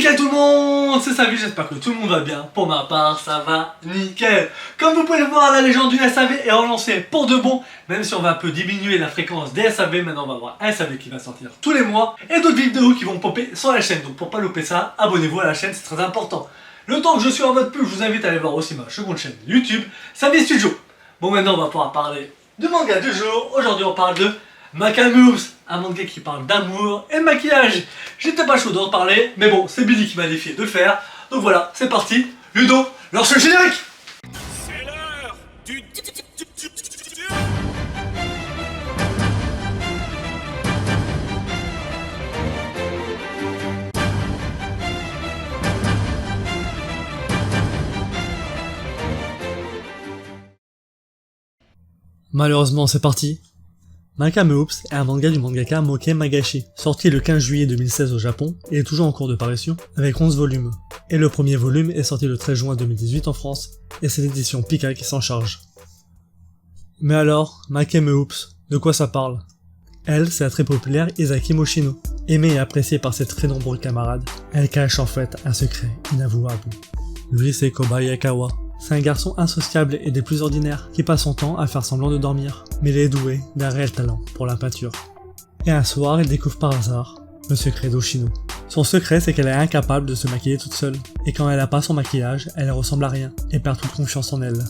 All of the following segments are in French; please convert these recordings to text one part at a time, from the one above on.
Nickel tout le monde, c'est Savi, j'espère que tout le monde va bien. Pour ma part, ça va nickel. Comme vous pouvez le voir, la légende du SAV est relancée pour de bon. Même si on va un peu diminuer la fréquence des SAV, maintenant on va avoir un SAV qui va sortir tous les mois. Et d'autres vidéos qui vont popper sur la chaîne. Donc pour pas louper ça, abonnez-vous à la chaîne, c'est très important. Le temps que je suis en mode pub, je vous invite à aller voir aussi ma seconde chaîne YouTube, Savi Studio. Bon, maintenant on va pouvoir parler du manga du jour. Aujourd'hui on parle de Makameops, un manga qui parle d'amour et de maquillage. J'étais pas chaud d'en parler, mais bon, c'est Billy qui m'a défié de le faire. Donc voilà, c'est parti. Ludo, lance le générique. C'est l'heure du... Malheureusement, c'est parti. Makameops est un manga du mangaka Moke Magashi, sorti le 15 juillet 2016 au Japon et est toujours en cours de parution, avec 11 volumes. Et le premier volume est sorti le 13 juin 2018 en France, et c'est l'édition Pika qui s'en charge. Mais alors, Makameops, de quoi ça parle? Elle, c'est la très populaire Izaki Moshino. Aimée et appréciée par ses très nombreux camarades, elle cache en fait un secret inavouable. Lui, c'est Kobayakawa. C'est un garçon insociable et des plus ordinaires, qui passe son temps à faire semblant de dormir, mais il est doué d'un réel talent pour la peinture. Et un soir, il découvre par hasard le secret d'Oshino. Son secret, c'est qu'elle est incapable de se maquiller toute seule, et quand elle n'a pas son maquillage, elle ressemble à rien, et perd toute confiance en elle.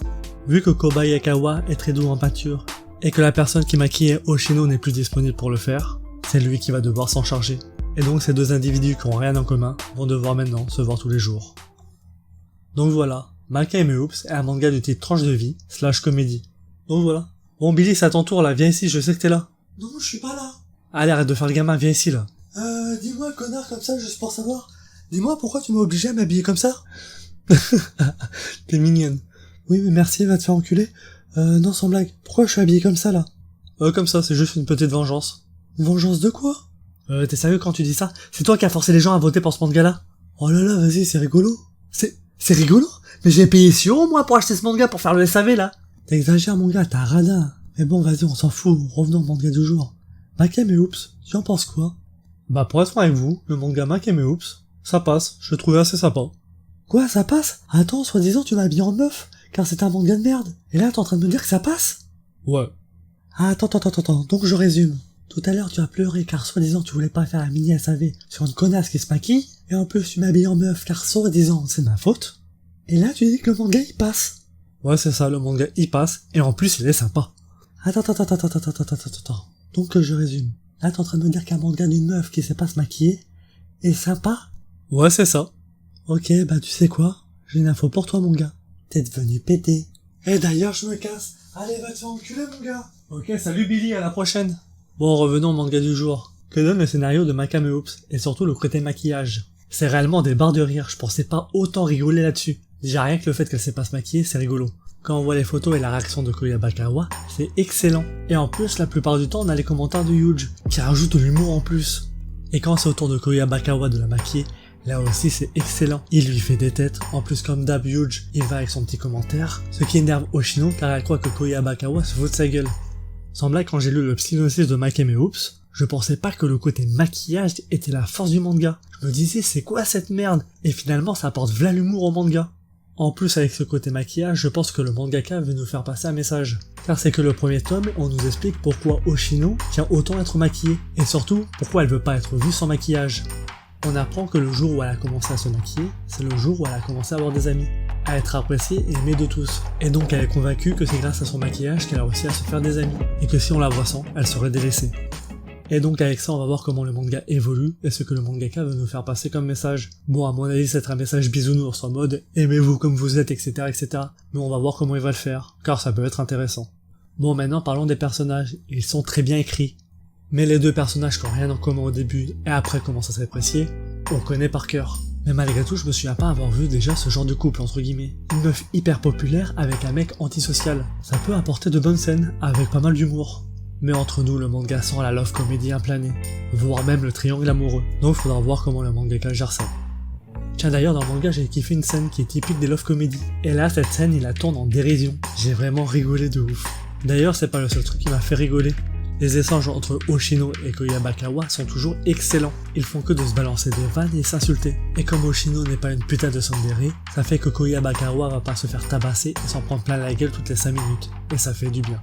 Vu que Kobayakawa est très doux en peinture, et que la personne qui maquillait Oshino n'est plus disponible pour le faire, c'est lui qui va devoir s'en charger. Et donc ces deux individus qui ont rien en commun vont devoir maintenant se voir tous les jours. Donc voilà. Makameops est un manga du type tranche de vie / comédie. Donc voilà. Bon Billy, c'est à ton tour là, viens ici, je sais que t'es là. Non, je suis pas là. Allez, arrête de faire le gamin, viens ici là. Dis-moi, connard, comme ça, juste pour savoir. Dis-moi pourquoi tu m'as obligé à m'habiller comme ça. T'es mignonne. Oui, mais merci, va te faire enculer. Non, sans blague. Pourquoi je suis habillé comme ça, là? Comme ça, c'est juste une petite vengeance. Vengeance de quoi? T'es sérieux quand tu dis ça? C'est toi qui as forcé les gens à voter pour ce manga-là? Oh là là, vas-y, c'est rigolo. C'est rigolo? Mais j'ai payé sur moi pour acheter ce manga pour faire le SAV là. T'exagères mon gars, t'as un radin. Mais bon, vas-y, on s'en fout, revenons au manga du jour. Makameops, tu en penses quoi? Bah pour être franc avec vous, le manga Makameops, ça passe, je le trouvais assez sympa. Quoi, ça passe? Attends, soi-disant tu m'as habillé en meuf, car c'est un manga de merde. Et là t'es en train de me dire que ça passe? Ouais. Ah, attends, donc je résume. Tout à l'heure tu as pleuré car soi-disant tu voulais pas faire un mini SAV sur une connasse qui se maquille, et en plus tu m'as habillé en meuf car soi-disant c'est de ma faute. Et là, tu dis que le manga, il passe. Ouais, c'est ça, le manga, il passe, et en plus, il est sympa. Attends. Donc, je résume. Là, t'es en train de me dire qu'un manga d'une meuf qui sait pas se maquiller est sympa? Ouais, c'est ça. Ok, bah, tu sais quoi? J'ai une info pour toi, mon gars. T'es devenu pété. Et d'ailleurs, je me casse. Allez, va te faire enculer, mon gars. Ok, salut Billy, à la prochaine. Bon, revenons au manga du jour. Que donne le scénario de Makameops, et surtout le côté maquillage? C'est réellement des barres de rire, je pensais pas autant rigoler là-dessus. Déjà rien que le fait qu'elle sait pas se maquiller, c'est rigolo. Quand on voit les photos et la réaction de Koyabakawa, c'est excellent. Et en plus, la plupart du temps, on a les commentaires de Yuge, qui rajoutent de l'humour en plus. Et quand c'est au tour de Koyabakawa de la maquiller, là aussi c'est excellent. Il lui fait des têtes, en plus comme d'hab Yuge, il va avec son petit commentaire, ce qui énerve Oshino car elle croit que Koyabakawa se fout de sa gueule. Sans blague, quand j'ai lu le synopsis de Makameops, je pensais pas que le côté maquillage était la force du manga. Je me disais c'est quoi cette merde? Et finalement ça apporte v'là l'humour au manga. En plus avec ce côté maquillage, je pense que le mangaka veut nous faire passer un message. Car c'est que le premier tome, on nous explique pourquoi Oshino tient autant à être maquillée, et surtout, pourquoi elle veut pas être vue sans maquillage. On apprend que le jour où elle a commencé à se maquiller, c'est le jour où elle a commencé à avoir des amis, à être appréciée et aimée de tous. Et donc elle est convaincue que c'est grâce à son maquillage qu'elle a réussi à se faire des amis, et que si on la voit sans, elle serait délaissée. Et donc avec ça on va voir comment le manga évolue et ce que le mangaka veut nous faire passer comme message. Bon à mon avis ça va être un message bisounours en mode aimez-vous comme vous êtes etc. Mais on va voir comment il va le faire, car ça peut être intéressant. Bon maintenant parlons des personnages, ils sont très bien écrits. Mais les deux personnages qui ont rien en commun au début et après commencent à s'apprécier, on connaît par cœur. Mais malgré tout je me souviens pas avoir vu déjà ce genre de couple entre guillemets. Une meuf hyper populaire avec un mec antisocial. Ça peut apporter de bonnes scènes, avec pas mal d'humour. Mais entre nous, le manga sent la love comédie implanée, voire même le triangle amoureux, donc faudra voir comment le mangaka gère ça. Tiens d'ailleurs dans le manga j'ai kiffé une scène qui est typique des love comédies, et là cette scène il la tourne en dérision, j'ai vraiment rigolé de ouf. D'ailleurs c'est pas le seul truc qui m'a fait rigoler, Les échanges entre Oshino et Koyabakawa sont toujours excellents. Ils font que de se balancer des vannes et s'insulter. Et comme Oshino n'est pas une putain de tsundere, ça fait que Koyabakawa va pas se faire tabasser et s'en prendre plein la gueule toutes les 5 minutes. Et ça fait du bien.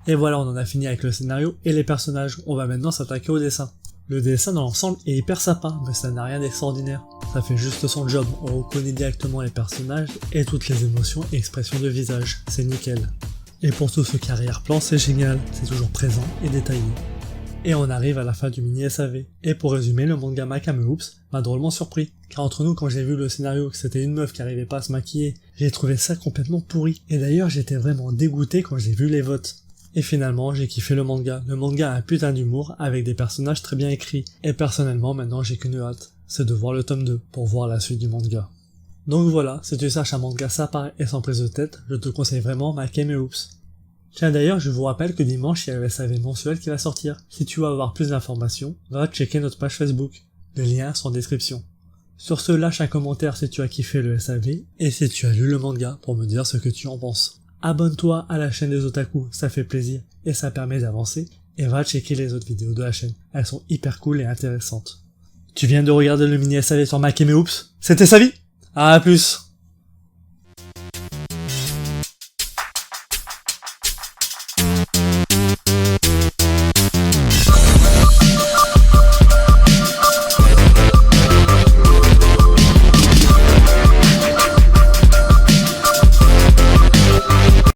Et voilà, on en a fini avec le scénario et les personnages. On va maintenant s'attaquer au dessin. Le dessin dans l'ensemble est hyper sympa, mais ça n'a rien d'extraordinaire. Ça fait juste son job, on reconnaît directement les personnages et toutes les émotions et expressions de visage. C'est nickel. Et pour tous ceux qui arrière-plan, c'est génial, c'est toujours présent et détaillé. Et on arrive à la fin du mini SAV. Et pour résumer, le manga Makame Oops m'a drôlement surpris. Car entre nous, quand j'ai vu le scénario que c'était une meuf qui arrivait pas à se maquiller, j'ai trouvé ça complètement pourri. Et d'ailleurs, j'étais vraiment dégoûté quand j'ai vu les votes. Et finalement, j'ai kiffé le manga. Le manga a un putain d'humour avec des personnages très bien écrits. Et personnellement, maintenant, j'ai qu'une hâte. C'est de voir le tome 2 pour voir la suite du manga. Donc voilà, si tu cherches un manga sympa et sans prise de tête, je te conseille vraiment Makame Oops. Tiens d'ailleurs, je vous rappelle que dimanche, il y a le SAV mensuel qui va sortir. Si tu veux avoir plus d'informations, va checker notre page Facebook. Les liens sont en description. Sur ce, lâche un commentaire si tu as kiffé le SAV et si tu as lu le manga pour me dire ce que tu en penses. Abonne-toi à la chaîne des otaku, ça fait plaisir et ça permet d'avancer. Et va checker les autres vidéos de la chaîne, elles sont hyper cool et intéressantes. Tu viens de regarder le mini SAV sur Makame Oops? C'était sa vie? À plus!